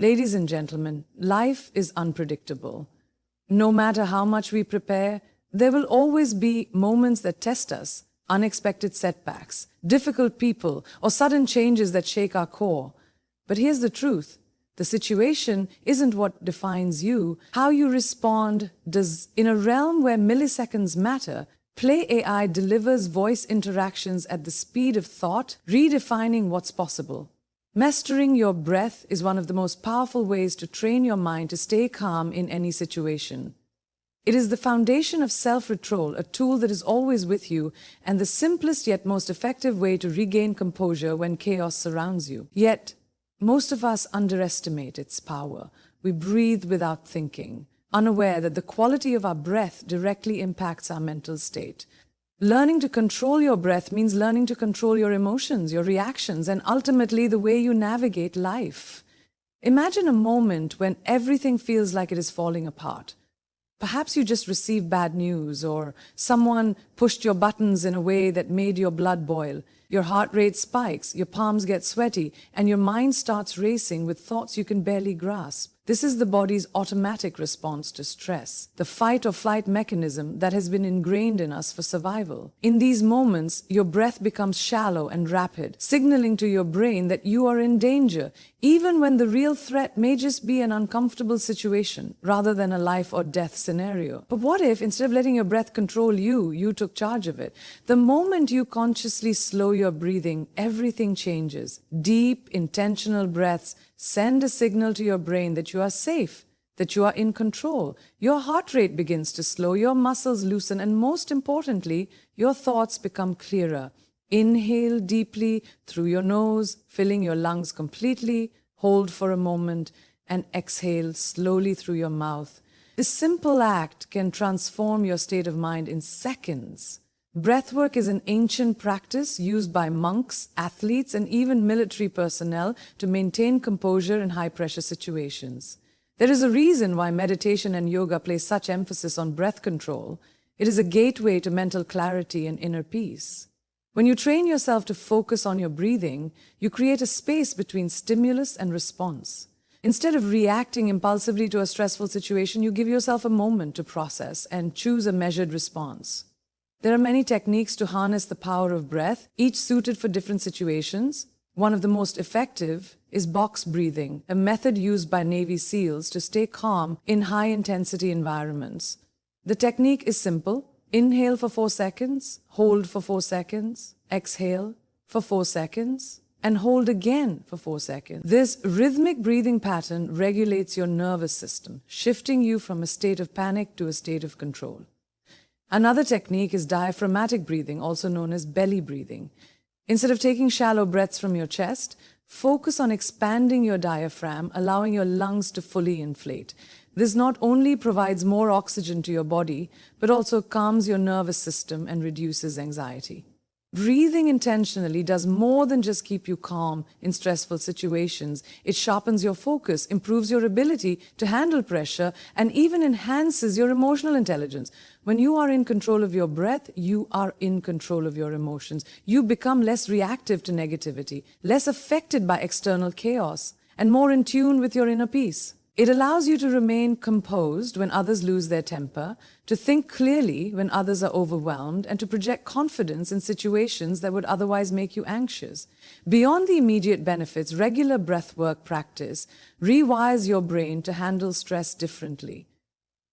Ladies and gentlemen, life is unpredictable. No matter how much we prepare, there will always be moments that test us, unexpected setbacks, difficult people, or sudden changes that shake our core. But here's the truth. The situation isn't what defines you. How you respond does. In a realm where milliseconds matter, Play AI delivers voice interactions at the speed of thought, redefining what's possible. Mastering your breath is one of the most powerful ways to train your mind to stay calm in any situation. It is the foundation of self-control, a tool that is always with you, and the simplest yet most effective way to regain composure when chaos surrounds you. Yet, most of us underestimate its power. We breathe without thinking, unaware that the quality of our breath directly impacts our mental state. Learning to control your breath means learning to control your emotions, your reactions, and ultimately the way you navigate life. Imagine a moment when everything feels like it is falling apart. Perhaps you just received bad news, or someone pushed your buttons in a way that made your blood boil. Your heart rate spikes, your palms get sweaty, and your mind starts racing with thoughts you can barely grasp. This is the body's automatic response to stress, the fight or flight mechanism that has been ingrained in us for survival. In these moments, your breath becomes shallow and rapid, signaling to your brain that you are in danger, even when the real threat may just be an uncomfortable situation rather than a life or death scenario. But what if, instead of letting your breath control you, you took charge of it? The moment you consciously slow your breathing, everything changes. Deep, intentional breaths send a signal to your brain that you are safe, that you are in control. Your heart rate begins to slow, your muscles loosen, and most importantly, your thoughts become clearer. Inhale deeply through your nose, filling your lungs completely. Hold for a moment and exhale slowly through your mouth. This simple act can transform your state of mind in seconds. Breathwork is an ancient practice used by monks, athletes, and even military personnel to maintain composure in high-pressure situations. There is a reason why meditation and yoga place such emphasis on breath control. It is a gateway to mental clarity and inner peace. When you train yourself to focus on your breathing, you create a space between stimulus and response. Instead of reacting impulsively to a stressful situation, you give yourself a moment to process and choose a measured response. There are many techniques to harness the power of breath, each suited for different situations. One of the most effective is box breathing, a method used by Navy SEALs to stay calm in high-intensity environments. The technique is simple. Inhale for 4 seconds, hold for 4 seconds, exhale for 4 seconds, and hold again for 4 seconds. This rhythmic breathing pattern regulates your nervous system, shifting you from a state of panic to a state of control. Another technique is diaphragmatic breathing, also known as belly breathing. Instead of taking shallow breaths from your chest, focus on expanding your diaphragm, allowing your lungs to fully inflate. This not only provides more oxygen to your body, but also calms your nervous system and reduces anxiety. Breathing intentionally does more than just keep you calm in stressful situations. It sharpens your focus, improves your ability to handle pressure, and even enhances your emotional intelligence. When you are in control of your breath, you are in control of your emotions. You become less reactive to negativity, less affected by external chaos, and more in tune with your inner peace. It allows you to remain composed when others lose their temper, to think clearly when others are overwhelmed, and to project confidence in situations that would otherwise make you anxious. Beyond the immediate benefits, regular breathwork practice rewires your brain to handle stress differently.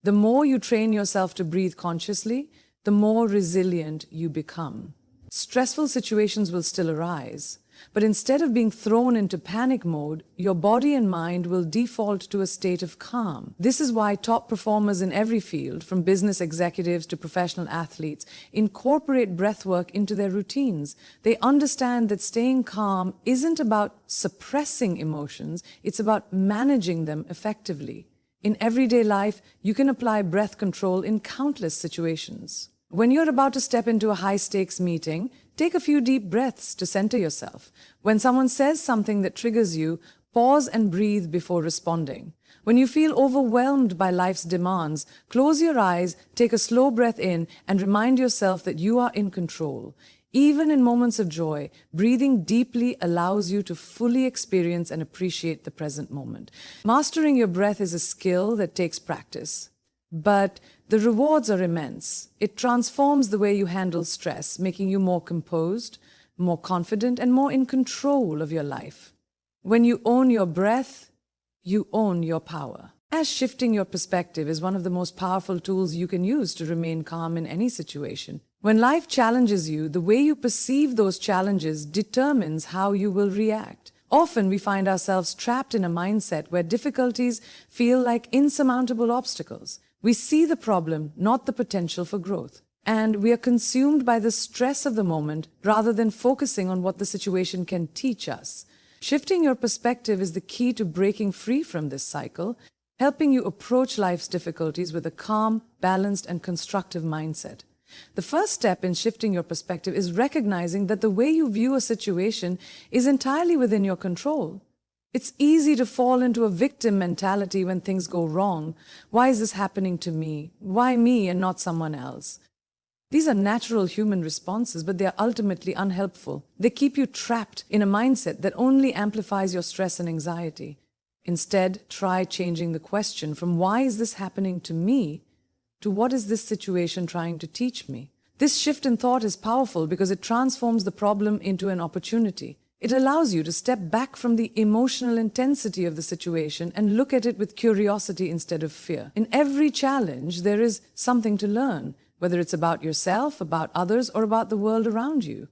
The more you train yourself to breathe consciously, the more resilient you become. Stressful situations will still arise, but instead of being thrown into panic mode, your body and mind will default to a state of calm. This is why top performers in every field, from business executives to professional athletes, incorporate breathwork into their routines. They understand that staying calm isn't about suppressing emotions, it's about managing them effectively. In everyday life, you can apply breath control in countless situations. When you're about to step into a high-stakes meeting, take a few deep breaths to center yourself. When someone says something that triggers you, pause and breathe before responding. When you feel overwhelmed by life's demands, close your eyes, take a slow breath in, and remind yourself that you are in control. Even in moments of joy, breathing deeply allows you to fully experience and appreciate the present moment. Mastering your breath is a skill that takes practice, but the rewards are immense. It transforms the way you handle stress, making you more composed, more confident, and more in control of your life. When you own your breath, you own your power. As shifting your perspective is one of the most powerful tools you can use to remain calm in any situation. When life challenges you, the way you perceive those challenges determines how you will react. Often we find ourselves trapped in a mindset where difficulties feel like insurmountable obstacles. We see the problem, not the potential for growth. And we are consumed by the stress of the moment rather than focusing on what the situation can teach us. Shifting your perspective is the key to breaking free from this cycle, helping you approach life's difficulties with a calm, balanced, and constructive mindset. The first step in shifting your perspective is recognizing that the way you view a situation is entirely within your control. It's easy to fall into a victim mentality when things go wrong. Why is this happening to me? Why me and not someone else? These are natural human responses, but they are ultimately unhelpful. They keep you trapped in a mindset that only amplifies your stress and anxiety. Instead, try changing the question from why is this happening to me to what is this situation trying to teach me? This shift in thought is powerful because it transforms the problem into an opportunity. It allows you to step back from the emotional intensity of the situation and look at it with curiosity instead of fear. In every challenge, there is something to learn, whether it's about yourself, about others, or about the world around you.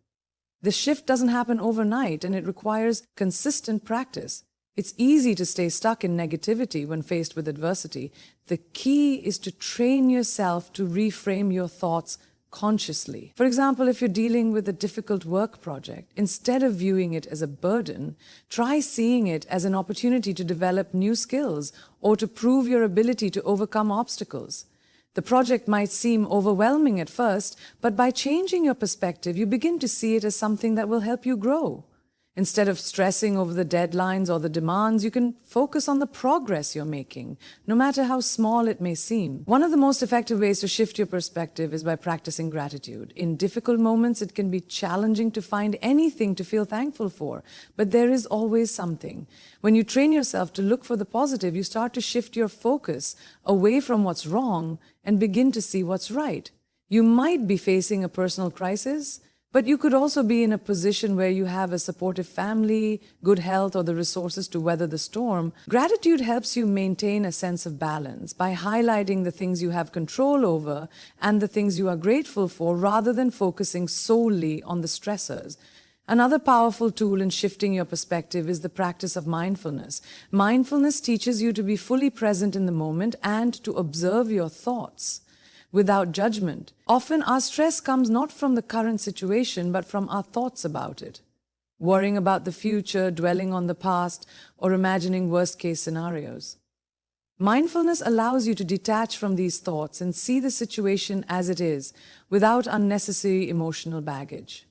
The shift doesn't happen overnight, and it requires consistent practice. It's easy to stay stuck in negativity when faced with adversity. The key is to train yourself to reframe your thoughts consciously. For example, if you're dealing with a difficult work project, instead of viewing it as a burden, try seeing it as an opportunity to develop new skills or to prove your ability to overcome obstacles. The project might seem overwhelming at first, but by changing your perspective, you begin to see it as something that will help you grow. Instead of stressing over the deadlines or the demands, you can focus on the progress you're making, no matter how small it may seem. One of the most effective ways to shift your perspective is by practicing gratitude. In difficult moments, it can be challenging to find anything to feel thankful for, but there is always something. When you train yourself to look for the positive, you start to shift your focus away from what's wrong and begin to see what's right. You might be facing a personal crisis, but you could also be in a position where you have a supportive family, good health, or the resources to weather the storm. Gratitude helps you maintain a sense of balance by highlighting the things you have control over and the things you are grateful for rather than focusing solely on the stressors. Another powerful tool in shifting your perspective is the practice of mindfulness. Mindfulness teaches you to be fully present in the moment and to observe your thoughts without judgment. Often our stress comes not from the current situation, but from our thoughts about it. Worrying about the future, dwelling on the past, or imagining worst-case scenarios. Mindfulness allows you to detach from these thoughts and see the situation as it is, without unnecessary emotional baggage.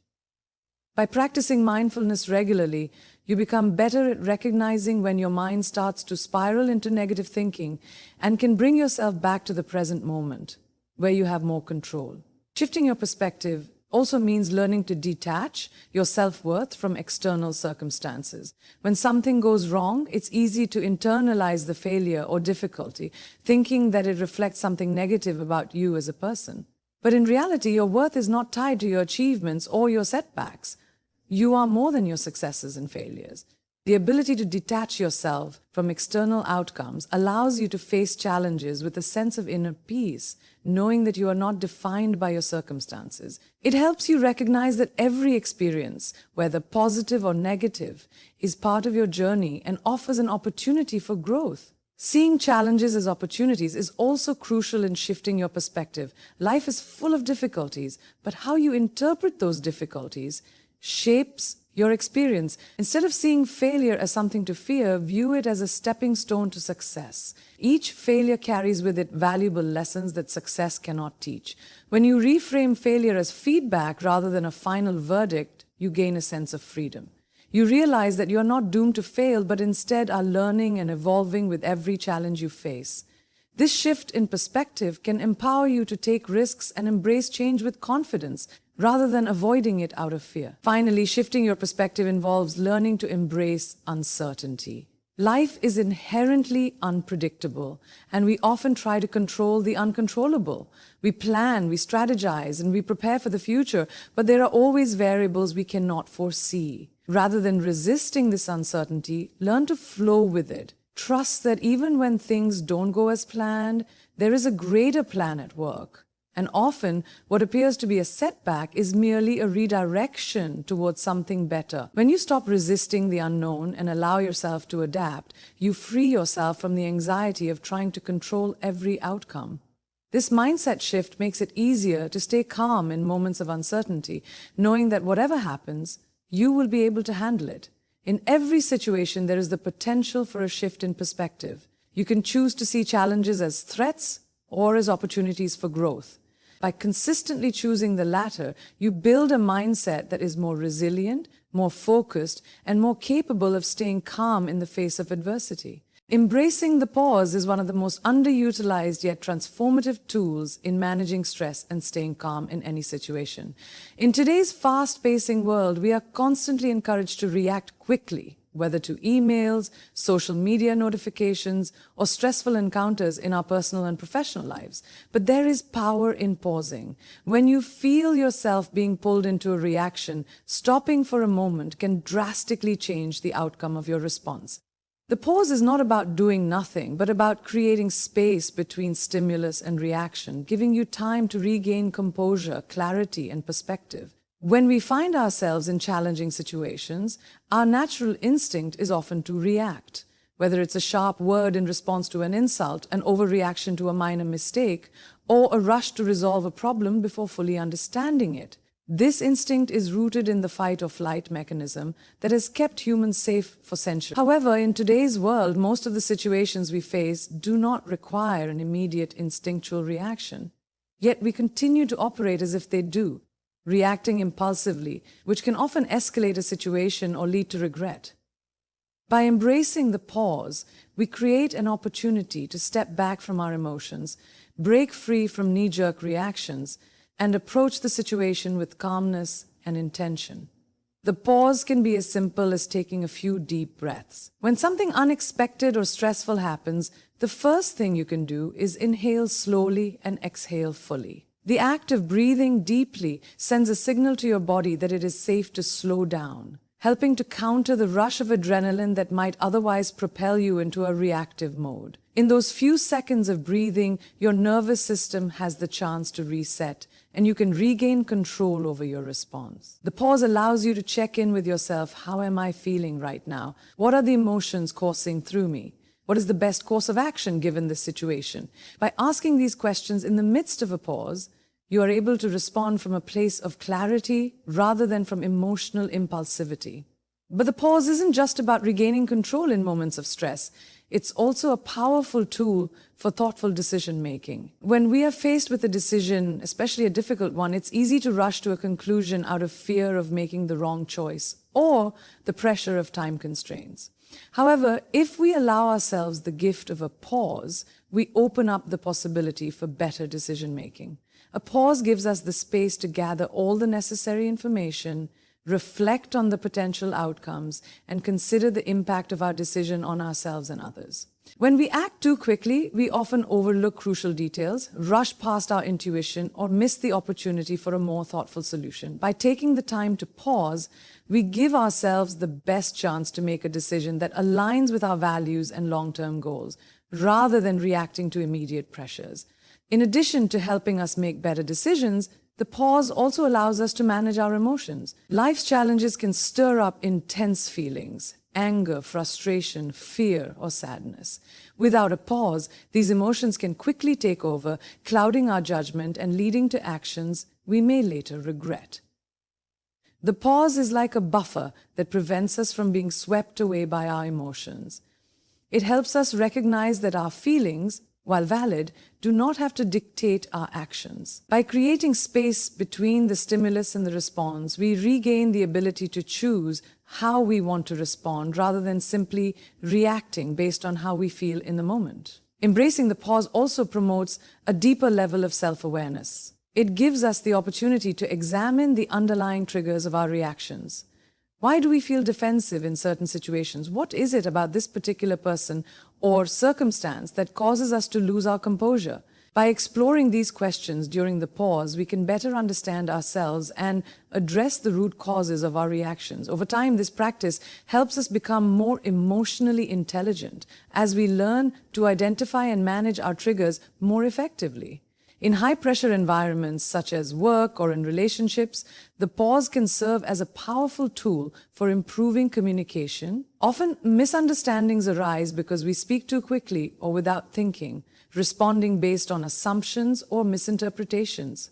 By practicing mindfulness regularly, you become better at recognizing when your mind starts to spiral into negative thinking and can bring yourself back to the present moment, where you have more control. Shifting your perspective also means learning to detach your self-worth from external circumstances. When something goes wrong, it's easy to internalize the failure or difficulty, thinking that it reflects something negative about you as a person. But in reality, your worth is not tied to your achievements or your setbacks. You are more than your successes and failures. The ability to detach yourself from external outcomes allows you to face challenges with a sense of inner peace, knowing that you are not defined by your circumstances. It helps you recognize that every experience, whether positive or negative, is part of your journey and offers an opportunity for growth. Seeing challenges as opportunities is also crucial in shifting your perspective. Life is full of difficulties, but how you interpret those difficulties shapes your experience. Instead of seeing failure as something to fear, view it as a stepping stone to success. Each failure carries with it valuable lessons that success cannot teach. When you reframe failure as feedback rather than a final verdict, you gain a sense of freedom. You realize that you are not doomed to fail, but instead are learning and evolving with every challenge you face. This shift in perspective can empower you to take risks and embrace change with confidence. rather than avoiding it out of fear. Finally, shifting your perspective involves learning to embrace uncertainty. Life is inherently unpredictable, and we often try to control the uncontrollable. We plan, we strategize, and we prepare for the future, but there are always variables we cannot foresee. Rather than resisting this uncertainty, learn to flow with it. Trust that even when things don't go as planned, there is a greater plan at work. And often, what appears to be a setback is merely a redirection towards something better. When you stop resisting the unknown and allow yourself to adapt, you free yourself from the anxiety of trying to control every outcome. This mindset shift makes it easier to stay calm in moments of uncertainty, knowing that whatever happens, you will be able to handle it. In every situation, there is the potential for a shift in perspective. You can choose to see challenges as threats or as opportunities for growth. By consistently choosing the latter, you build a mindset that is more resilient, more focused, and more capable of staying calm in the face of adversity. Embracing the pause is one of the most underutilized yet transformative tools in managing stress and staying calm in any situation. In today's fast-pacing world, we are constantly encouraged to react quickly, whether to emails, social media notifications, or stressful encounters in our personal and professional lives. But there is power in pausing. When you feel yourself being pulled into a reaction, stopping for a moment can drastically change the outcome of your response. The pause is not about doing nothing, but about creating space between stimulus and reaction, giving you time to regain composure, clarity, and perspective. When we find ourselves in challenging situations, our natural instinct is often to react. Whether it's a sharp word in response to an insult, an overreaction to a minor mistake, or a rush to resolve a problem before fully understanding it. This instinct is rooted in the fight-or-flight mechanism that has kept humans safe for centuries. However, in today's world, most of the situations we face do not require an immediate instinctual reaction. Yet we continue to operate as if they do, reacting impulsively, which can often escalate a situation or lead to regret. By embracing the pause, we create an opportunity to step back from our emotions, break free from knee-jerk reactions, and approach the situation with calmness and intention. The pause can be as simple as taking a few deep breaths. When something unexpected or stressful happens, the first thing you can do is inhale slowly and exhale fully. The act of breathing deeply sends a signal to your body that it is safe to slow down, helping to counter the rush of adrenaline that might otherwise propel you into a reactive mode. In those few seconds of breathing, your nervous system has the chance to reset, and you can regain control over your response. The pause allows you to check in with yourself. How am I feeling right now? What are the emotions coursing through me? What is the best course of action given this situation? By asking these questions in the midst of a pause, you are able to respond from a place of clarity rather than from emotional impulsivity. But the pause isn't just about regaining control in moments of stress. It's also a powerful tool for thoughtful decision-making. When we are faced with a decision, especially a difficult one, it's easy to rush to a conclusion out of fear of making the wrong choice or the pressure of time constraints. However, if we allow ourselves the gift of a pause, we open up the possibility for better decision-making. A pause gives us the space to gather all the necessary information, reflect on the potential outcomes, and consider the impact of our decision on ourselves and others. When we act too quickly, we often overlook crucial details, rush past our intuition, or miss the opportunity for a more thoughtful solution. By taking the time to pause, we give ourselves the best chance to make a decision that aligns with our values and long-term goals, rather than reacting to immediate pressures. In addition to helping us make better decisions, the pause also allows us to manage our emotions. Life's challenges can stir up intense feelings, anger, frustration, fear, or sadness. Without a pause, these emotions can quickly take over, clouding our judgment and leading to actions we may later regret. The pause is like a buffer that prevents us from being swept away by our emotions. It helps us recognize that our feelings, while valid, do not have to dictate our actions. By creating space between the stimulus and the response, we regain the ability to choose how we want to respond rather than simply reacting based on how we feel in the moment. Embracing the pause also promotes a deeper level of self-awareness. It gives us the opportunity to examine the underlying triggers of our reactions. Why do we feel defensive in certain situations? What is it about this particular person or circumstance that causes us to lose our composure? By exploring these questions during the pause, we can better understand ourselves and address the root causes of our reactions. Over time, this practice helps us become more emotionally intelligent as we learn to identify and manage our triggers more effectively. In high-pressure environments such as work or in relationships, the pause can serve as a powerful tool for improving communication. Often, misunderstandings arise because we speak too quickly or without thinking, responding based on assumptions or misinterpretations.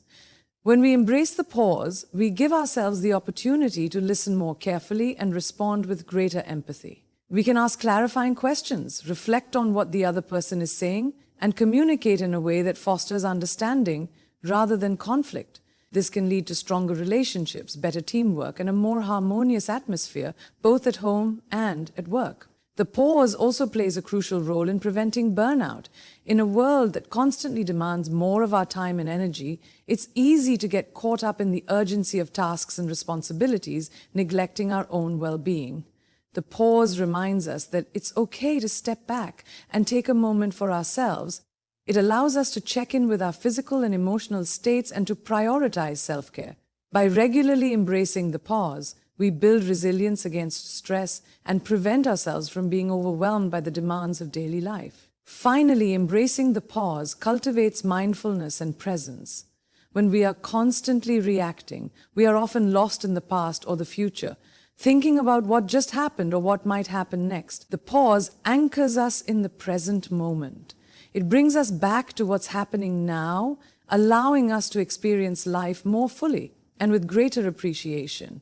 When we embrace the pause, we give ourselves the opportunity to listen more carefully and respond with greater empathy. We can ask clarifying questions, reflect on what the other person is saying, and communicate in a way that fosters understanding rather than conflict. This can lead to stronger relationships, better teamwork, and a more harmonious atmosphere, both at home and at work. The pause also plays a crucial role in preventing burnout. In a world that constantly demands more of our time and energy, it's easy to get caught up in the urgency of tasks and responsibilities, neglecting our own well-being. The pause reminds us that it's okay to step back and take a moment for ourselves. It allows us to check in with our physical and emotional states and to prioritize self-care. By regularly embracing the pause, we build resilience against stress and prevent ourselves from being overwhelmed by the demands of daily life. Finally, embracing the pause cultivates mindfulness and presence. When we are constantly reacting, we are often lost in the past or the future, thinking about what just happened or what might happen next. The pause anchors us in the present moment. It brings us back to what's happening now, allowing us to experience life more fully and with greater appreciation.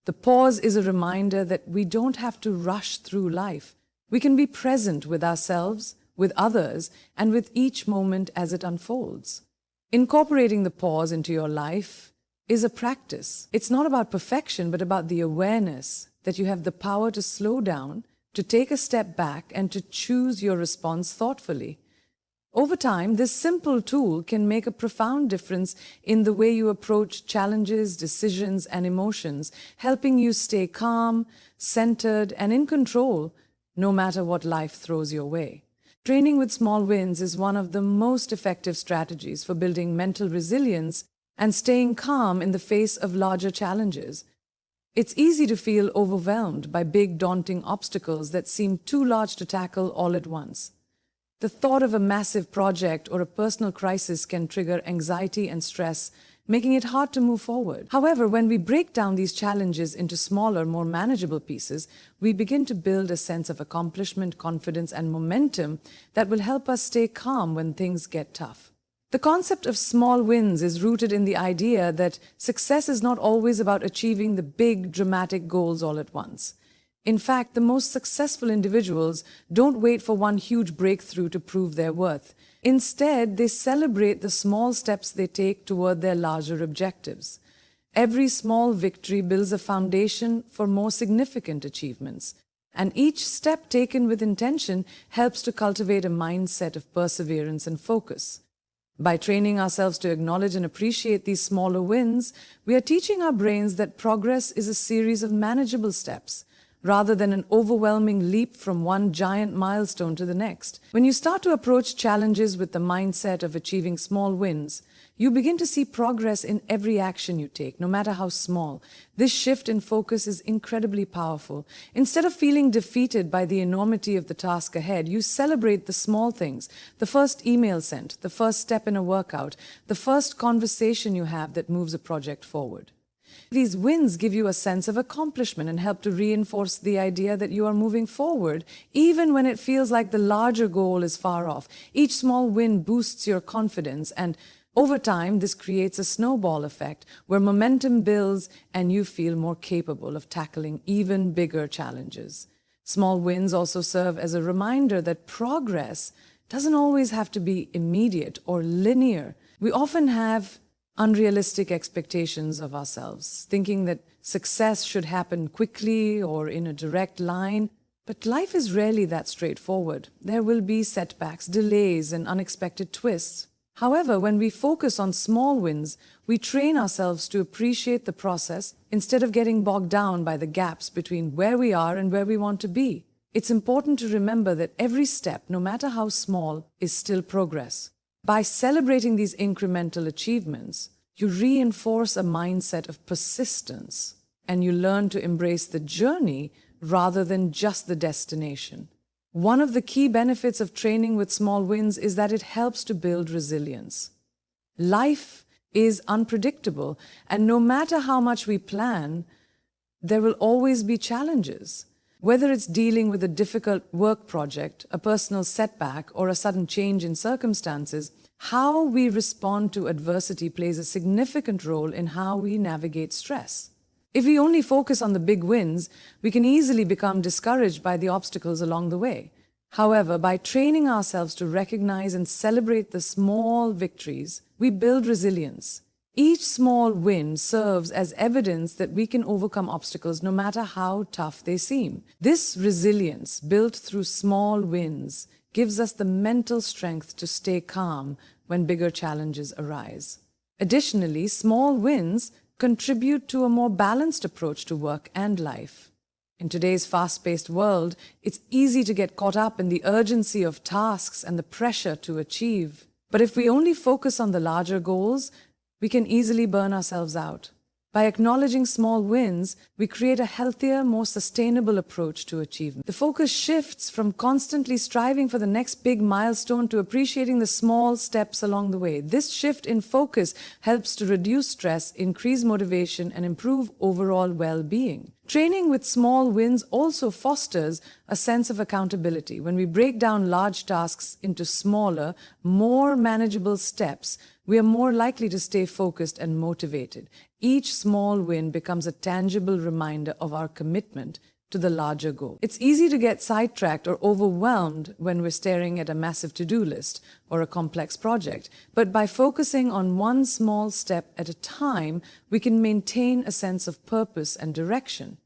The pause is a reminder that we don't have to rush through life. We can be present with ourselves, with others, and with each moment as it unfolds. Incorporating the pause into your life is a practice. It's not about perfection, but about the awareness that you have the power to slow down, to take a step back, and to choose your response thoughtfully. Over time, this simple tool can make a profound difference in the way you approach challenges, decisions, and emotions, helping you stay calm, centered, and in control, no matter what life throws your way. Training with small wins is one of the most effective strategies for building mental resilience and staying calm in the face of larger challenges. It's easy to feel overwhelmed by big, daunting obstacles that seem too large to tackle all at once. The thought of a massive project or a personal crisis can trigger anxiety and stress, making it hard to move forward. However, when we break down these challenges into smaller, more manageable pieces, we begin to build a sense of accomplishment, confidence, and momentum that will help us stay calm when things get tough. The concept of small wins is rooted in the idea that success is not always about achieving the big, dramatic goals all at once. In fact, the most successful individuals don't wait for one huge breakthrough to prove their worth. Instead, they celebrate the small steps they take toward their larger objectives. Every small victory builds a foundation for more significant achievements, and each step taken with intention helps to cultivate a mindset of perseverance and focus. By training ourselves to acknowledge and appreciate these smaller wins, we are teaching our brains that progress is a series of manageable steps, rather than an overwhelming leap from one giant milestone to the next. When you start to approach challenges with the mindset of achieving small wins, you begin to see progress in every action you take, no matter how small. This shift in focus is incredibly powerful. Instead of feeling defeated by the enormity of the task ahead, you celebrate the small things: the first email sent, the first step in a workout, the first conversation you have that moves a project forward. These wins give you a sense of accomplishment and help to reinforce the idea that you are moving forward, even when it feels like the larger goal is far off. Each small win boosts your confidence, and over time, this creates a snowball effect where momentum builds and you feel more capable of tackling even bigger challenges. Small wins also serve as a reminder that progress doesn't always have to be immediate or linear. We often have unrealistic expectations of ourselves, thinking that success should happen quickly or in a direct line. But life is rarely that straightforward. There will be setbacks, delays, and unexpected twists. However, when we focus on small wins, we train ourselves to appreciate the process instead of getting bogged down by the gaps between where we are and where we want to be. It's important to remember that every step, no matter how small, is still progress. By celebrating these incremental achievements, you reinforce a mindset of persistence and you learn to embrace the journey rather than just the destination. One of the key benefits of training with small wins is that it helps to build resilience. Life is unpredictable, and no matter how much we plan, there will always be challenges. Whether it's dealing with a difficult work project, a personal setback, or a sudden change in circumstances, how we respond to adversity plays a significant role in how we navigate stress. If we only focus on the big wins, we can easily become discouraged by the obstacles along the way. However, by training ourselves to recognize and celebrate the small victories, we build resilience. Each small win serves as evidence that we can overcome obstacles no matter how tough they seem. This resilience, built through small wins, gives us the mental strength to stay calm when bigger challenges arise. Additionally, small wins contribute to a more balanced approach to work and life. In today's fast-paced world, it's easy to get caught up in the urgency of tasks and the pressure to achieve. But if we only focus on the larger goals, we can easily burn ourselves out. By acknowledging small wins, we create a healthier, more sustainable approach to achievement. The focus shifts from constantly striving for the next big milestone to appreciating the small steps along the way. This shift in focus helps to reduce stress, increase motivation, and improve overall well-being. Training with small wins also fosters a sense of accountability. When we break down large tasks into smaller, more manageable steps, we are more likely to stay focused and motivated. Each small win becomes a tangible reminder of our commitment to the larger goal. It's easy to get sidetracked or overwhelmed when we're staring at a massive to-do list or a complex project. But by focusing on one small step at a time, we can maintain a sense of purpose and direction.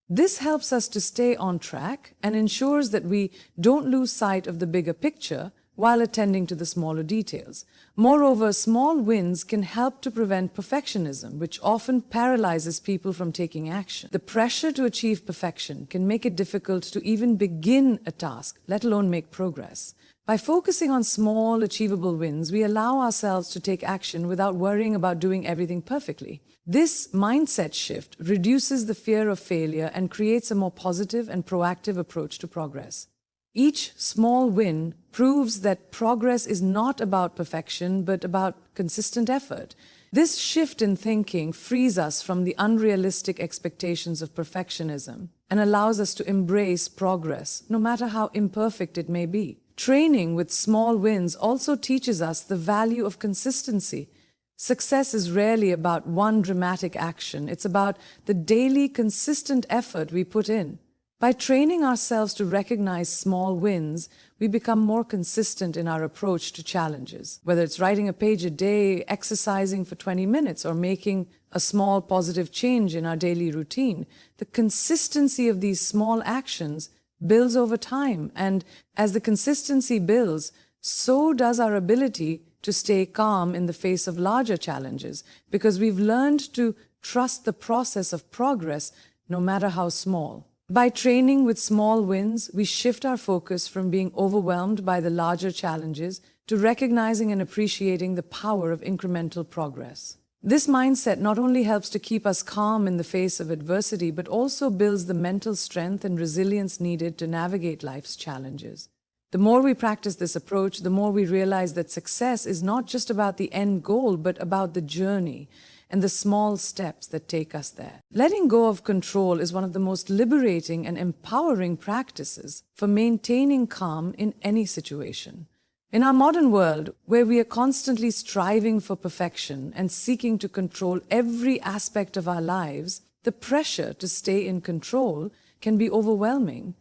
This helps us to stay on track and ensures that we don't lose sight of the bigger picture while attending to the smaller details. Moreover, small wins can help to prevent perfectionism, which often paralyzes people from taking action. The pressure to achieve perfection can make it difficult to even begin a task, let alone make progress. By focusing on small, achievable wins, we allow ourselves to take action without worrying about doing everything perfectly. This mindset shift reduces the fear of failure and creates a more positive and proactive approach to progress. Each small win proves that progress is not about perfection, but about consistent effort. This shift in thinking frees us from the unrealistic expectations of perfectionism and allows us to embrace progress, no matter how imperfect it may be. Training with small wins also teaches us the value of consistency. Success is rarely about one dramatic action. It's about the daily, consistent effort we put in. By training ourselves to recognize small wins, we become more consistent in our approach to challenges. Whether it's writing a page a day, exercising for 20 minutes, or making a small positive change in our daily routine, the consistency of these small actions builds over time. And as the consistency builds, so does our ability to stay calm in the face of larger challenges, because we've learned to trust the process of progress, no matter how small. By training with small wins, we shift our focus from being overwhelmed by the larger challenges to recognizing and appreciating the power of incremental progress. This mindset not only helps to keep us calm in the face of adversity, but also builds the mental strength and resilience needed to navigate life's challenges. The more we practice this approach, the more we realize that success is not just about the end goal, but about the journey and the small steps that take us there. Letting go of control is one of the most liberating and empowering practices for maintaining calm in any situation. In our modern world, where we are constantly striving for perfection and seeking to control every aspect of our lives, the pressure to stay in control can be overwhelming.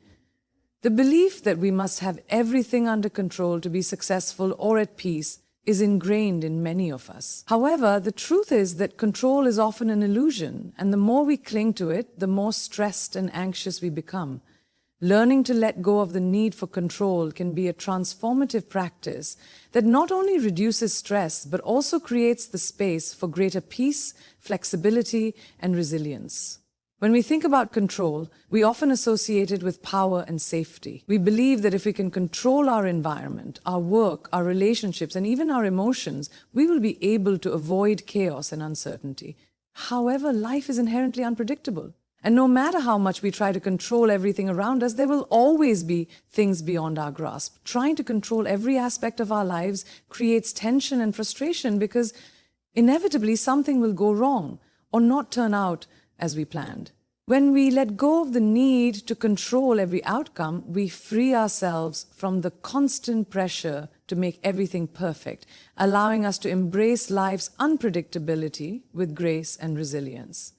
The belief that we must have everything under control to be successful or at peace is ingrained in many of us. However, the truth is that control is often an illusion, and the more we cling to it, the more stressed and anxious we become. Learning to let go of the need for control can be a transformative practice that not only reduces stress but also creates the space for greater peace, flexibility, and resilience. When we think about control, we often associate it with power and safety. We believe that if we can control our environment, our work, our relationships, and even our emotions, we will be able to avoid chaos and uncertainty. However, life is inherently unpredictable. And no matter how much we try to control everything around us, there will always be things beyond our grasp. Trying to control every aspect of our lives creates tension and frustration because inevitably something will go wrong or not turn out as we planned. When we let go of the need to control every outcome, we free ourselves from the constant pressure to make everything perfect, allowing us to embrace life's unpredictability with grace and resilience.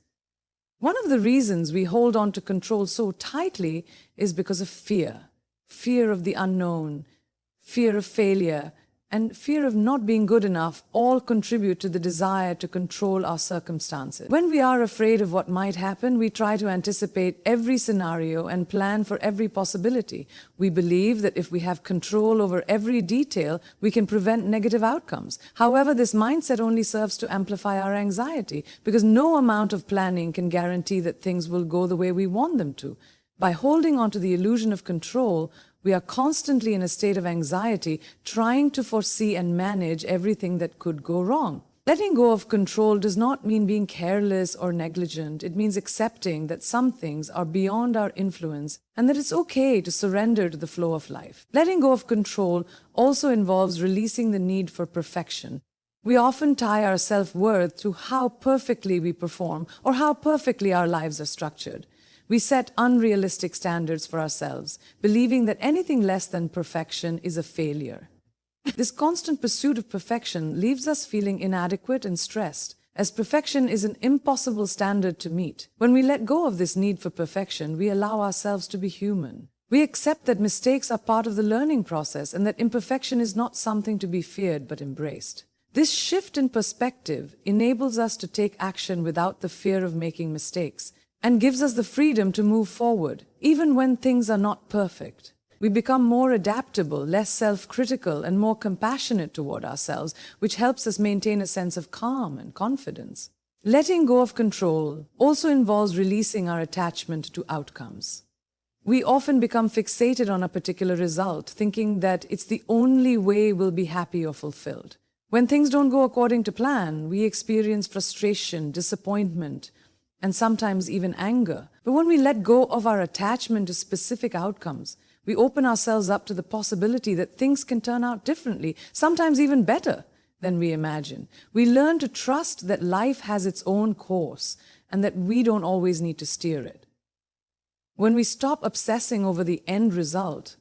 One of the reasons we hold on to control so tightly is because of fear. Fear of the unknown, fear of failure, and fear of not being good enough all contribute to the desire to control our circumstances. When we are afraid of what might happen, we try to anticipate every scenario and plan for every possibility. We believe that if we have control over every detail, we can prevent negative outcomes. However, this mindset only serves to amplify our anxiety because no amount of planning can guarantee that things will go the way we want them to. By holding on to the illusion of control, we are constantly in a state of anxiety, trying to foresee and manage everything that could go wrong. Letting go of control does not mean being careless or negligent. It means accepting that some things are beyond our influence and that it's okay to surrender to the flow of life. Letting go of control also involves releasing the need for perfection. We often tie our self-worth to how perfectly we perform or how perfectly our lives are structured. We set unrealistic standards for ourselves, believing that anything less than perfection is a failure. This constant pursuit of perfection leaves us feeling inadequate and stressed, as perfection is an impossible standard to meet. When we let go of this need for perfection, we allow ourselves to be human. We accept that mistakes are part of the learning process and that imperfection is not something to be feared but embraced. This shift in perspective enables us to take action without the fear of making mistakes, and gives us the freedom to move forward, even when things are not perfect. We become more adaptable, less self-critical, and more compassionate toward ourselves, which helps us maintain a sense of calm and confidence. Letting go of control also involves releasing our attachment to outcomes. We often become fixated on a particular result, thinking that it's the only way we'll be happy or fulfilled. When things don't go according to plan, we experience frustration, disappointment, and sometimes even anger. But when we let go of our attachment to specific outcomes, we open ourselves up to the possibility that things can turn out differently, sometimes even better than we imagine. We learn to trust that life has its own course and that we don't always need to steer it. When we stop obsessing over the end result,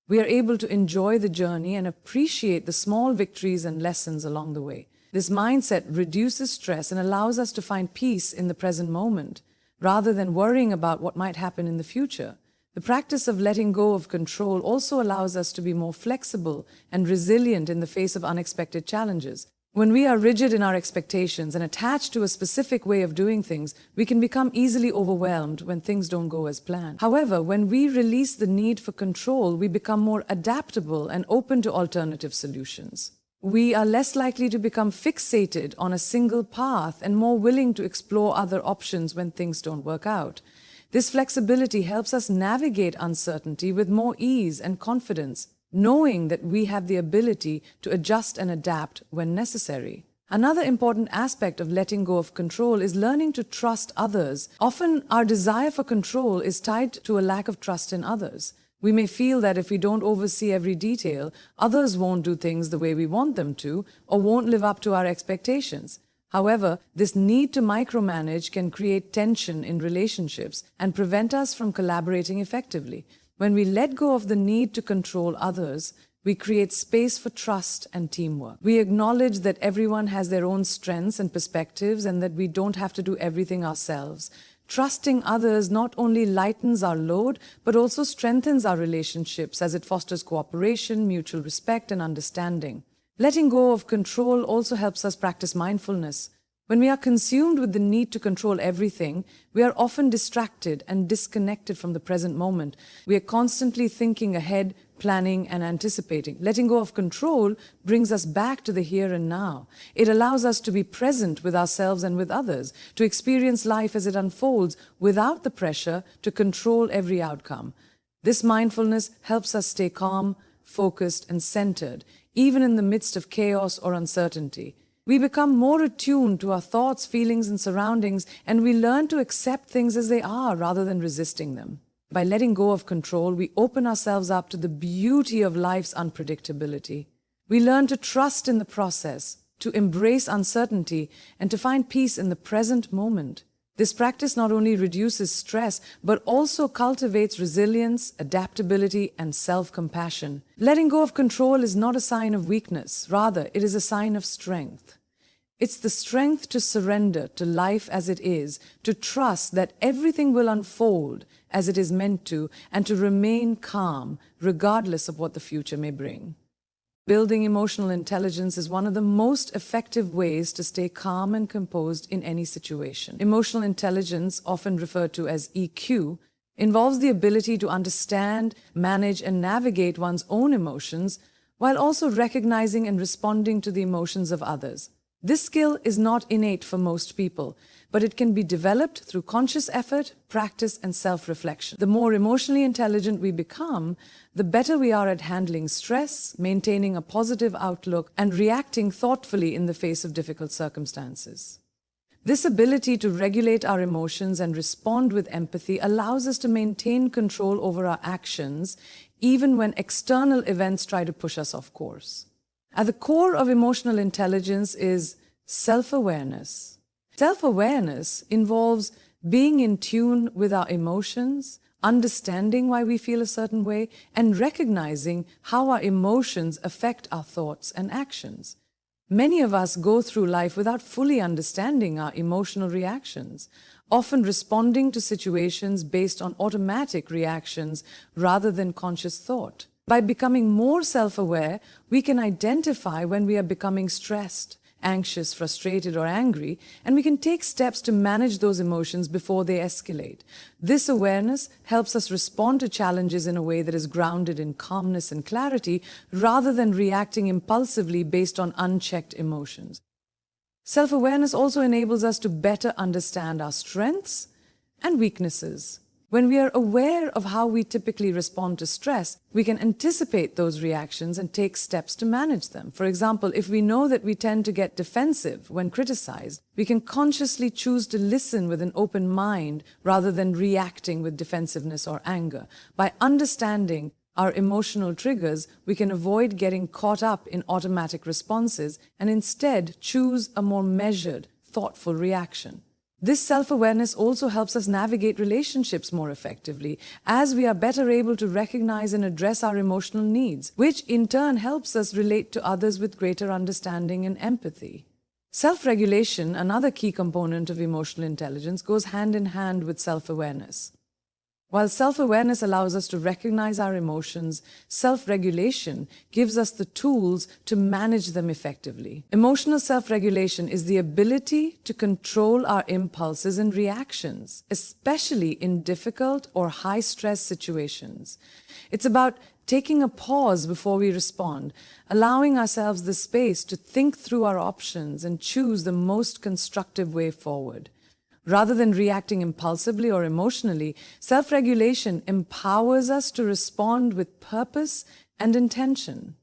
we are able to enjoy the journey and appreciate the small victories and lessons along the way. This mindset reduces stress and allows us to find peace in the present moment, rather than worrying about what might happen in the future. The practice of letting go of control also allows us to be more flexible and resilient in the face of unexpected challenges. When we are rigid in our expectations and attached to a specific way of doing things, we can become easily overwhelmed when things don't go as planned. However, when we release the need for control, we become more adaptable and open to alternative solutions. We are less likely to become fixated on a single path and more willing to explore other options when things don't work out. This flexibility helps us navigate uncertainty with more ease and confidence, knowing that we have the ability to adjust and adapt when necessary. Another important aspect of letting go of control is learning to trust others. Often, our desire for control is tied to a lack of trust in others. We may feel that if we don't oversee every detail, others won't do things the way we want them to, or won't live up to our expectations. However, this need to micromanage can create tension in relationships and prevent us from collaborating effectively. When we let go of the need to control others, we create space for trust and teamwork. We acknowledge that everyone has their own strengths and perspectives and that we don't have to do everything ourselves. Trusting others not only lightens our load, but also strengthens our relationships as it fosters cooperation, mutual respect, and understanding. Letting go of control also helps us practice mindfulness. When we are consumed with the need to control everything, we are often distracted and disconnected from the present moment. We are constantly thinking ahead, planning, and anticipating. Letting go of control brings us back to the here and now. It allows us to be present with ourselves and with others, to experience life as it unfolds without the pressure to control every outcome. This mindfulness helps us stay calm, focused, and centered, even in the midst of chaos or uncertainty. We become more attuned to our thoughts, feelings, and surroundings, and we learn to accept things as they are rather than resisting them. By letting go of control, we open ourselves up to the beauty of life's unpredictability. We learn to trust in the process, to embrace uncertainty, and to find peace in the present moment. This practice not only reduces stress, but also cultivates resilience, adaptability, and self-compassion. Letting go of control is not a sign of weakness. Rather, it is a sign of strength. It's the strength to surrender to life as it is, to trust that everything will unfold as it is meant to, and to remain calm regardless of what the future may bring. Building emotional intelligence is one of the most effective ways to stay calm and composed in any situation. Emotional intelligence, often referred to as EQ, involves the ability to understand, manage, and navigate one's own emotions while also recognizing and responding to the emotions of others. This skill is not innate for most people, but it can be developed through conscious effort, practice, and self-reflection. The more emotionally intelligent we become, the better we are at handling stress, maintaining a positive outlook, and reacting thoughtfully in the face of difficult circumstances. This ability to regulate our emotions and respond with empathy allows us to maintain control over our actions, even when external events try to push us off course. At the core of emotional intelligence is self-awareness. Self-awareness involves being in tune with our emotions, understanding why we feel a certain way, and recognizing how our emotions affect our thoughts and actions. Many of us go through life without fully understanding our emotional reactions, often responding to situations based on automatic reactions rather than conscious thought. By becoming more self-aware, we can identify when we are becoming stressed, anxious, frustrated, or angry, and we can take steps to manage those emotions before they escalate. This awareness helps us respond to challenges in a way that is grounded in calmness and clarity, rather than reacting impulsively based on unchecked emotions. Self-awareness also enables us to better understand our strengths and weaknesses. When we are aware of how we typically respond to stress, we can anticipate those reactions and take steps to manage them. For example, if we know that we tend to get defensive when criticized, we can consciously choose to listen with an open mind rather than reacting with defensiveness or anger. By understanding our emotional triggers, we can avoid getting caught up in automatic responses and instead choose a more measured, thoughtful reaction. This self-awareness also helps us navigate relationships more effectively, as we are better able to recognize and address our emotional needs, which in turn helps us relate to others with greater understanding and empathy. Self-regulation, another key component of emotional intelligence, goes hand in hand with self-awareness. While self-awareness allows us to recognize our emotions, self-regulation gives us the tools to manage them effectively. Emotional self-regulation is the ability to control our impulses and reactions, especially in difficult or high-stress situations. It's about taking a pause before we respond, allowing ourselves the space to think through our options and choose the most constructive way forward. Rather than reacting impulsively or emotionally, self-regulation empowers us to respond with purpose and intention.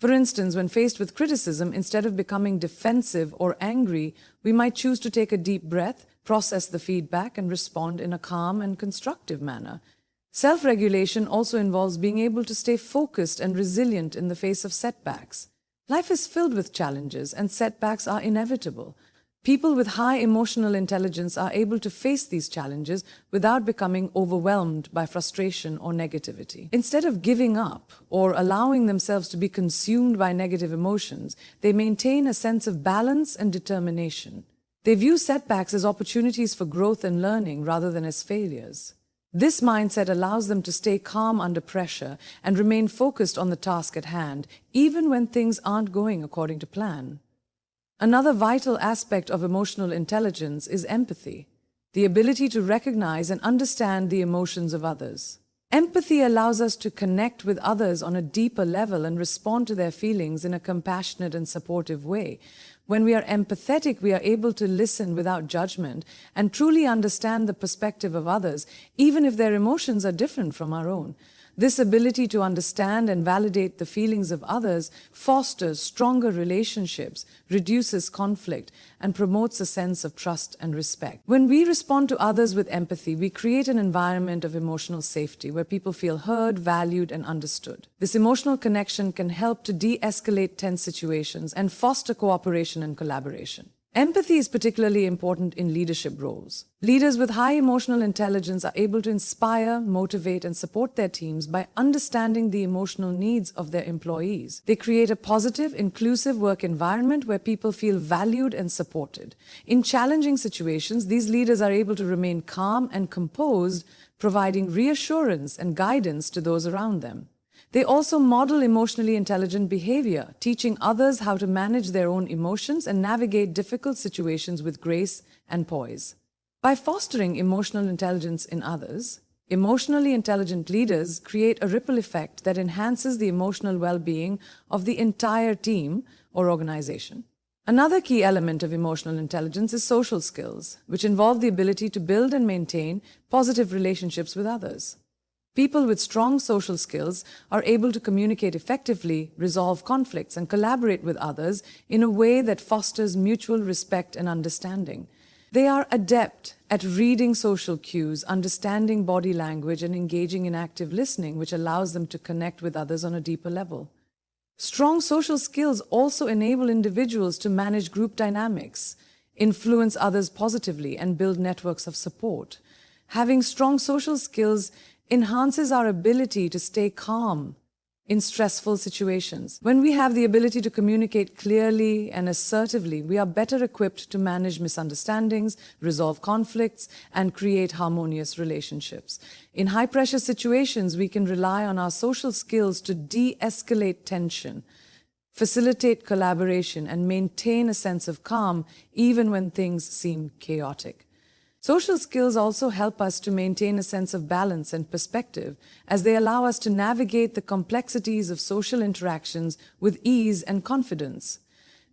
For instance, when faced with criticism, instead of becoming defensive or angry, we might choose to take a deep breath, process the feedback, and respond in a calm and constructive manner. Self-regulation also involves being able to stay focused and resilient in the face of setbacks. Life is filled with challenges, and setbacks are inevitable. People with high emotional intelligence are able to face these challenges without becoming overwhelmed by frustration or negativity. Instead of giving up or allowing themselves to be consumed by negative emotions, they maintain a sense of balance and determination. They view setbacks as opportunities for growth and learning rather than as failures. This mindset allows them to stay calm under pressure and remain focused on the task at hand, even when things aren't going according to plan. Another vital aspect of emotional intelligence is empathy, the ability to recognize and understand the emotions of others. Empathy allows us to connect with others on a deeper level and respond to their feelings in a compassionate and supportive way. When we are empathetic, we are able to listen without judgment and truly understand the perspective of others, even if their emotions are different from our own. This ability to understand and validate the feelings of others fosters stronger relationships, reduces conflict, and promotes a sense of trust and respect. When we respond to others with empathy, we create an environment of emotional safety where people feel heard, valued, and understood. This emotional connection can help to de-escalate tense situations and foster cooperation and collaboration. Empathy is particularly important in leadership roles. Leaders with high emotional intelligence are able to inspire, motivate, and support their teams by understanding the emotional needs of their employees. They create a positive, inclusive work environment where people feel valued and supported. In challenging situations, these leaders are able to remain calm and composed, providing reassurance and guidance to those around them. They also model emotionally intelligent behavior, teaching others how to manage their own emotions and navigate difficult situations with grace and poise. By fostering emotional intelligence in others, emotionally intelligent leaders create a ripple effect that enhances the emotional well-being of the entire team or organization. Another key element of emotional intelligence is social skills, which involve the ability to build and maintain positive relationships with others. People with strong social skills are able to communicate effectively, resolve conflicts, and collaborate with others in a way that fosters mutual respect and understanding. They are adept at reading social cues, understanding body language, and engaging in active listening, which allows them to connect with others on a deeper level. Strong social skills also enable individuals to manage group dynamics, influence others positively, and build networks of support. Having strong social skills enhances our ability to stay calm in stressful situations. When we have the ability to communicate clearly and assertively, we are better equipped to manage misunderstandings, resolve conflicts, and create harmonious relationships. In high-pressure situations, we can rely on our social skills to de-escalate tension, facilitate collaboration, and maintain a sense of calm even when things seem chaotic. Social skills also help us to maintain a sense of balance and perspective, as they allow us to navigate the complexities of social interactions with ease and confidence.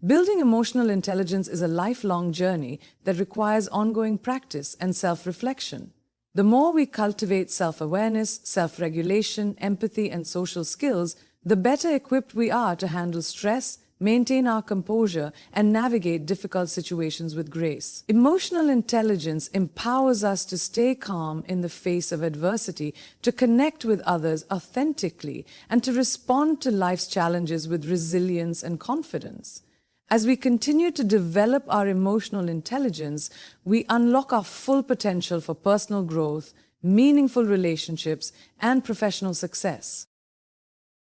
Building emotional intelligence is a lifelong journey that requires ongoing practice and self-reflection. The more we cultivate self-awareness, self-regulation, empathy, and social skills, the better equipped we are to handle stress, maintain our composure, and navigate difficult situations with grace. Emotional intelligence empowers us to stay calm in the face of adversity, to connect with others authentically, and to respond to life's challenges with resilience and confidence. As we continue to develop our emotional intelligence, we unlock our full potential for personal growth, meaningful relationships, and professional success.